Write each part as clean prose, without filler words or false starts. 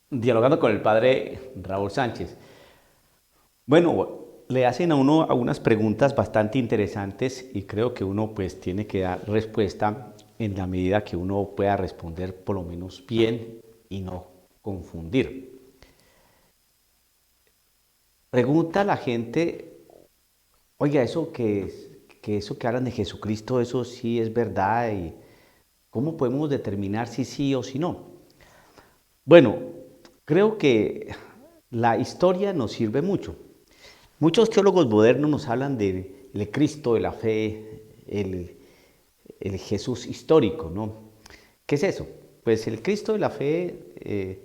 Dialogando con el padre Raúl Sánchez. Bueno, le hacen a uno algunas preguntas bastante interesantes y creo que uno pues tiene que dar respuesta en la medida que uno pueda responder por lo menos bien y no confundir. Pregunta a la gente, oiga, eso que hablan de Jesucristo, eso sí es verdad y ¿cómo podemos determinar si sí o si no? Bueno, creo que la historia nos sirve mucho. Muchos teólogos modernos nos hablan del Cristo de la fe, el Jesús histórico, ¿no? ¿Qué es eso? Pues el Cristo de la fe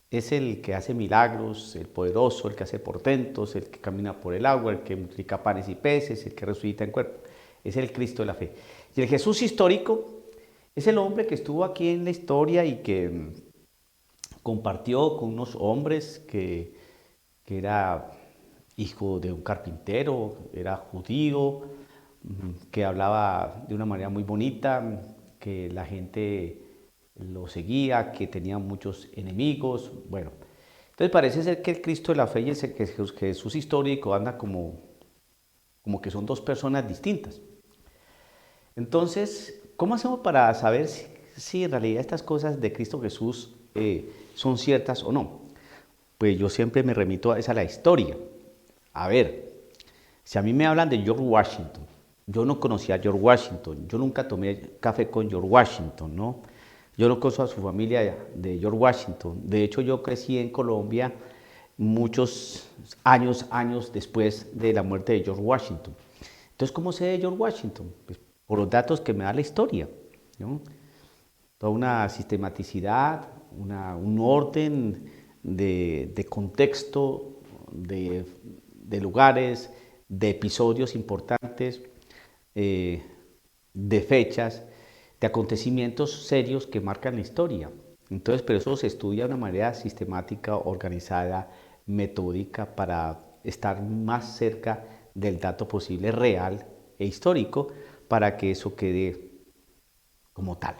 es el que hace milagros, el poderoso, el que hace portentos, el que camina por el agua, el que multiplica panes y peces, el que resucita en cuerpo. Es el Cristo de la fe. Y el Jesús histórico es el hombre que estuvo aquí en la historia y que compartió con unos hombres que era hijo de un carpintero, era judío, que hablaba de una manera muy bonita, que la gente lo seguía, que tenía muchos enemigos. Bueno, entonces parece ser que el Cristo de la fe y el Jesús histórico anda como que son dos personas distintas. Entonces, ¿cómo hacemos para saber si en realidad estas cosas de Cristo Jesús son ciertas o no? Pues yo siempre me remito a la historia. A ver, si a mí me hablan de George Washington, yo no conocía a George Washington, yo nunca tomé café con George Washington, ¿no? Yo no conozco a su familia de George Washington. De hecho, yo crecí en Colombia muchos años después de la muerte de George Washington. Entonces, ¿cómo sé de George Washington? Pues por los datos que me da la historia, ¿no? Toda una sistematicidad, un orden de contexto, de lugares, de episodios importantes, eh, de fechas, de acontecimientos serios que marcan la historia. Entonces, pero eso se estudia de una manera sistemática, organizada, metódica, para estar más cerca del dato posible real e histórico, para que eso quede como tal.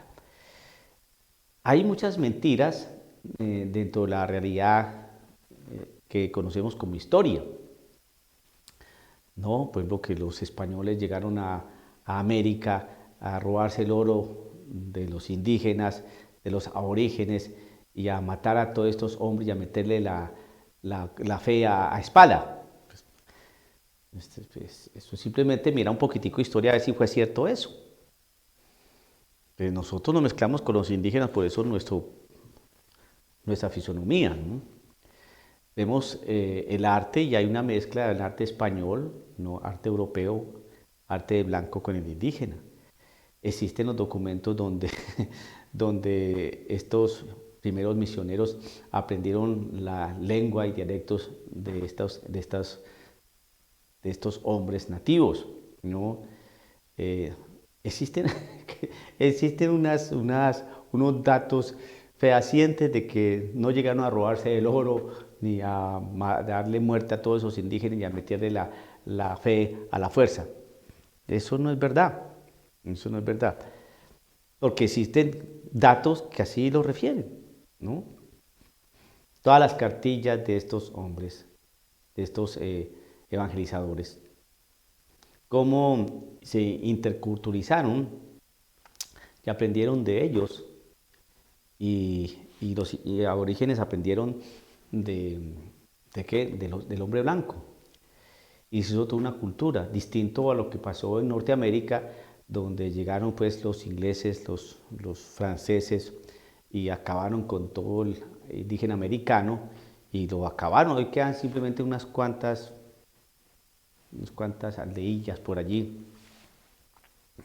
Hay muchas mentiras dentro de la realidad que conocemos como historia. ¿No? Por ejemplo, que los españoles llegaron a América a robarse el oro de los indígenas, de los aborígenes, y a matar a todos estos hombres y a meterle la fe a espada. Pues, eso simplemente mira un poquitico de historia a ver si fue cierto eso. Pero nosotros nos mezclamos con los indígenas, por eso nuestra fisonomía, ¿no? Vemos el arte y hay una mezcla del arte español, ¿no? Arte europeo, arte de blanco con el indígena. Existen los documentos donde, donde estos primeros misioneros aprendieron la lengua y dialectos de estos hombres nativos, ¿no? Eh, existen existen unos datos fehacientes de que no llegaron a robarse el oro ni a darle muerte a todos esos indígenas y a meterle la fe a la fuerza. Eso no es verdad. Eso no es verdad. Porque existen datos que así lo refieren, ¿no? Todas las cartillas de estos hombres, de estos evangelizadores, cómo se interculturizaron y aprendieron de ellos y los aborígenes aprendieron de, ¿de qué? Del hombre blanco. Y se hizo toda una cultura, distinto a lo que pasó en Norteamérica, donde llegaron pues los ingleses, los franceses y acabaron con todo el indígena americano y lo acabaron. Hoy quedan simplemente unas cuantas aldeillas por allí,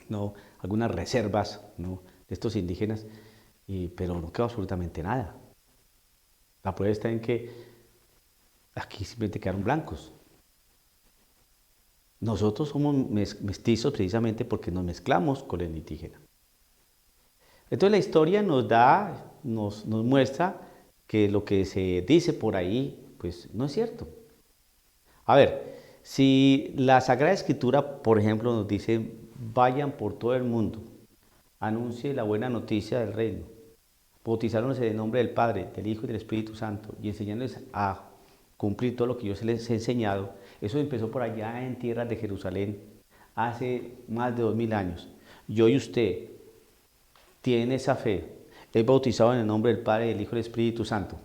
¿no? Algunas reservas, ¿no? De estos indígenas, pero no quedó absolutamente nada. La prueba está en que aquí simplemente quedaron blancos. Nosotros somos mestizos precisamente porque nos mezclamos con el indígena. Entonces la historia nos muestra que lo que se dice por ahí, pues no es cierto. A ver, si la Sagrada Escritura, por ejemplo, nos dice, vayan por todo el mundo, anuncie la buena noticia del reino. bautizándose en el nombre del Padre, del Hijo y del Espíritu Santo, y enseñándoles a cumplir todo lo que yo les he enseñado. Eso empezó por allá en tierras de Jerusalén hace más de 2000 años. Y hoy usted tiene esa fe, es bautizado en el nombre del Padre, del Hijo y del Espíritu Santo.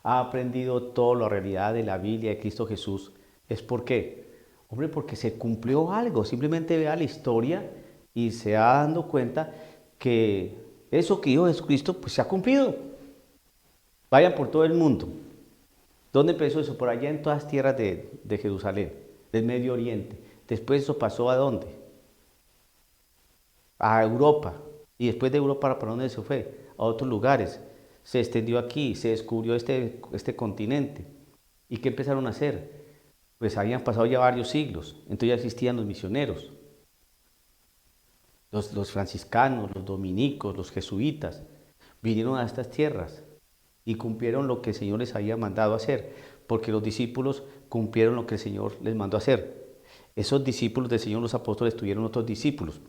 Ha aprendido toda la realidad de la Biblia de Cristo Jesús. ¿Es por qué? Hombre, porque se cumplió algo. Simplemente vea la historia y se va dando cuenta que eso que dijo Jesucristo pues se ha cumplido. Vayan por todo el mundo. ¿Dónde empezó eso? Por allá en todas las tierras de Jerusalén, del Medio Oriente. Después eso pasó ¿a dónde? A Europa. Y después de Europa, ¿para dónde se fue? A otros lugares. Se extendió aquí, se descubrió este continente. ¿Y qué empezaron a hacer? Pues habían pasado ya varios siglos. Entonces ya existían los misioneros. Los franciscanos, los dominicos, los jesuitas. Vinieron a estas tierras y cumplieron lo que el Señor les había mandado hacer, porque los discípulos cumplieron lo que el Señor les mandó hacer. Esos discípulos del Señor, los apóstoles, tuvieron otros discípulos.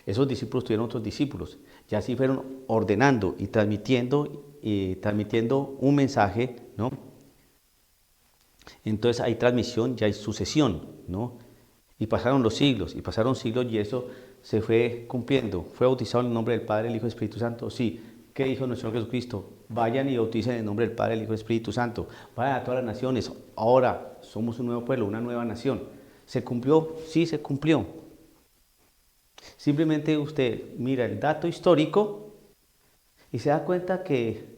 Esos discípulos tuvieron otros discípulos. Y así fueron ordenando y transmitiendo un mensaje, ¿no? Entonces hay transmisión y hay sucesión, ¿no? Y pasaron los siglos, y pasaron siglos y eso se fue cumpliendo. ¿Fue bautizado en el nombre del Padre, el Hijo y el Espíritu Santo? Sí. ¿Qué dijo nuestro Señor Jesucristo? Vayan y bauticen en el nombre del Padre, el Hijo y el Espíritu Santo. Vayan a todas las naciones. Ahora somos un nuevo pueblo, una nueva nación. ¿Se cumplió? Sí, se cumplió. Simplemente usted mira el dato histórico y se da cuenta que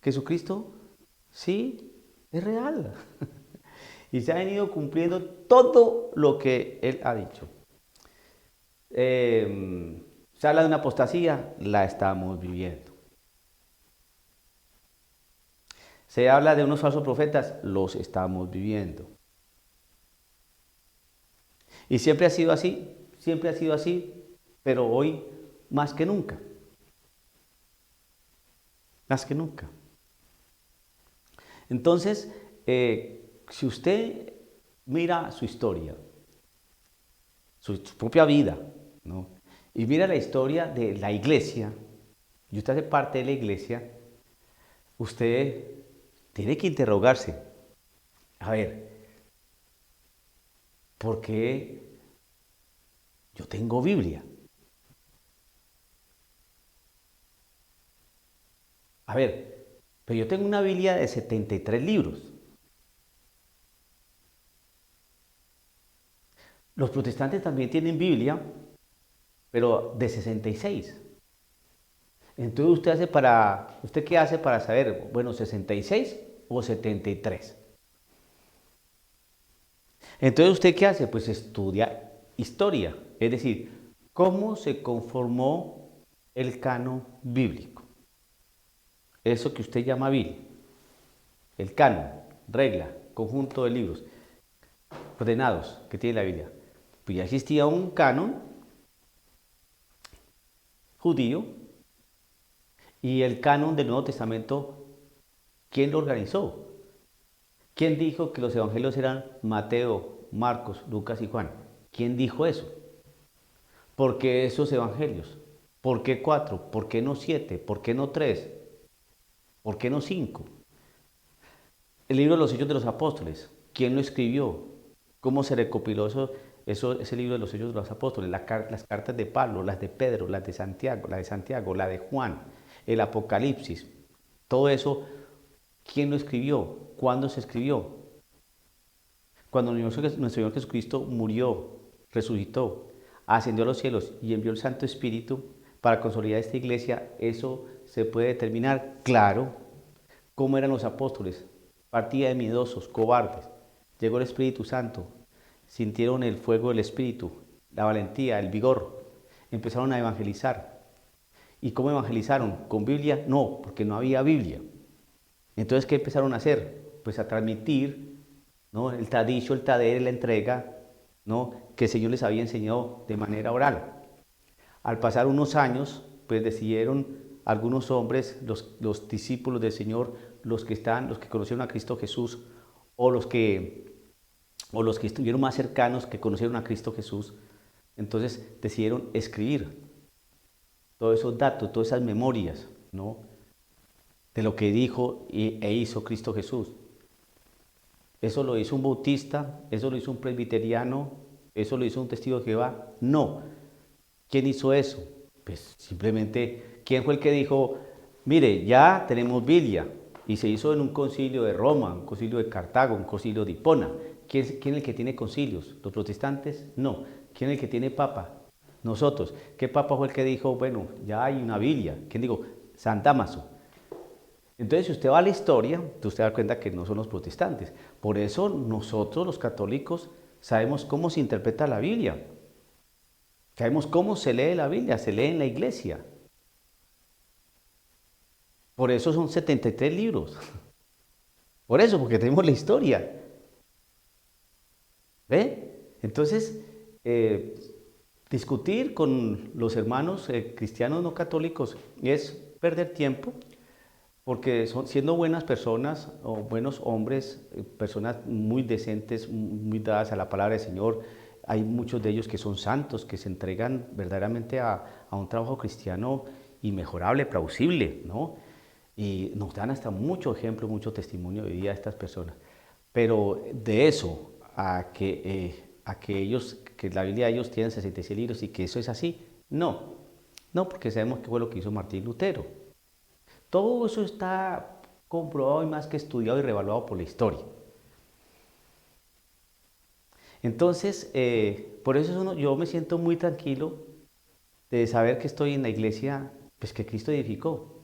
Jesucristo sí es real. Y se ha venido cumpliendo todo lo que Él ha dicho. Se habla de una apostasía, la estamos viviendo. Se habla de unos falsos profetas, los estamos viviendo. Y siempre ha sido así, pero hoy más que nunca. Más que nunca. Entonces, si usted mira su historia, su propia vida, ¿no? Y mira la historia de la iglesia, y usted hace parte de la iglesia, usted tiene que interrogarse, a ver, ¿por qué yo tengo Biblia? A ver, pero yo tengo una Biblia de 73 libros. Los protestantes también tienen Biblia, pero de 66. Entonces ¿usted qué hace para saber, bueno, 66 o 73? Entonces ¿usted qué hace? Pues estudia historia, es decir, cómo se conformó el canon bíblico. Eso que usted llama Biblia, el canon, regla, conjunto de libros ordenados que tiene la Biblia. Pues ya existía un canon judío y el canon del Nuevo Testamento, ¿quién lo organizó? ¿Quién dijo que los evangelios eran Mateo, Marcos, Lucas y Juan? ¿Quién dijo eso? ¿Por qué esos evangelios? ¿Por qué 4? ¿Por qué no 7? ¿Por qué no 3? ¿Por qué no 5? El libro de los Hechos de los Apóstoles, ¿quién lo escribió? ¿Cómo se recopiló ese libro de los Hechos de los Apóstoles? Las cartas de Pablo, las de Pedro, las de Santiago, la de Juan, el Apocalipsis. Todo eso, ¿quién lo escribió? ¿Cuándo se escribió? Cuando nuestro Señor Jesucristo murió, resucitó, ascendió a los cielos y envió el Santo Espíritu para consolidar esta iglesia, eso se puede determinar claro. ¿Cómo eran los apóstoles? Partida de miedosos, cobardes. Llegó el Espíritu Santo, sintieron el fuego del Espíritu, la valentía, el vigor, empezaron a evangelizar. ¿Y cómo evangelizaron? ¿Con Biblia? No, porque no había Biblia. Entonces, ¿qué empezaron a hacer? Pues a transmitir, ¿no?, el tradicio, el tader, la entrega, ¿no?, que el Señor les había enseñado de manera oral. Al pasar unos años, pues decidieron algunos hombres, los discípulos del Señor, los que conocieron a Cristo Jesús, o los que estuvieron más cercanos, que conocieron a Cristo Jesús, entonces decidieron escribir. todos esos datos, todas esas memorias, ¿no? De lo que dijo e hizo Cristo Jesús. ¿Eso lo hizo un bautista? ¿Eso lo hizo un presbiteriano? ¿Eso lo hizo un testigo de Jehová? No. ¿Quién hizo eso? Pues simplemente, ¿quién fue el que dijo, mire, ya tenemos Biblia? Y se hizo en un concilio de Roma, un concilio de Cartago, un concilio de Hipona. ¿Quién es el que tiene concilios? ¿Los protestantes? No. ¿Quién es el que tiene papa? Nosotros. ¿Qué papa fue el que dijo, bueno, ya hay una Biblia? ¿Quién dijo? San Dámaso. Entonces, si usted va a la historia, usted da cuenta que no son los protestantes. Por eso nosotros, los católicos, sabemos cómo se interpreta la Biblia. Sabemos cómo se lee la Biblia, se lee en la iglesia. Por eso son 73 libros. Por eso, porque tenemos la historia. ¿Ve? Entonces, discutir con los hermanos cristianos no católicos es perder tiempo, porque siendo buenas personas o buenos hombres, personas muy decentes, muy dadas a la palabra del Señor, hay muchos de ellos que son santos, que se entregan verdaderamente a un trabajo cristiano inmejorable, plausible, ¿no? Y nos dan hasta mucho ejemplo, mucho testimonio de vida a estas personas. Pero de eso a que ellos, que la Biblia de ellos tienen 66 libros y que eso es así, no. No, porque sabemos que fue lo que hizo Martín Lutero. Todo eso está comprobado y más que estudiado y revaluado por la historia. Entonces, por eso yo me siento muy tranquilo de saber que estoy en la iglesia pues, que Cristo edificó.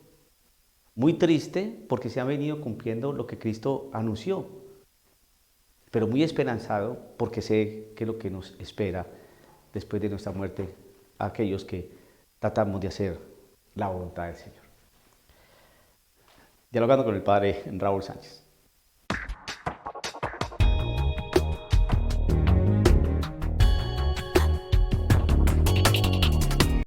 Muy triste porque se ha venido cumpliendo lo que Cristo anunció, pero muy esperanzado porque sé que es lo que nos espera después de nuestra muerte a aquellos que tratamos de hacer la voluntad del Señor. Dialogando con el Padre Raúl Sánchez.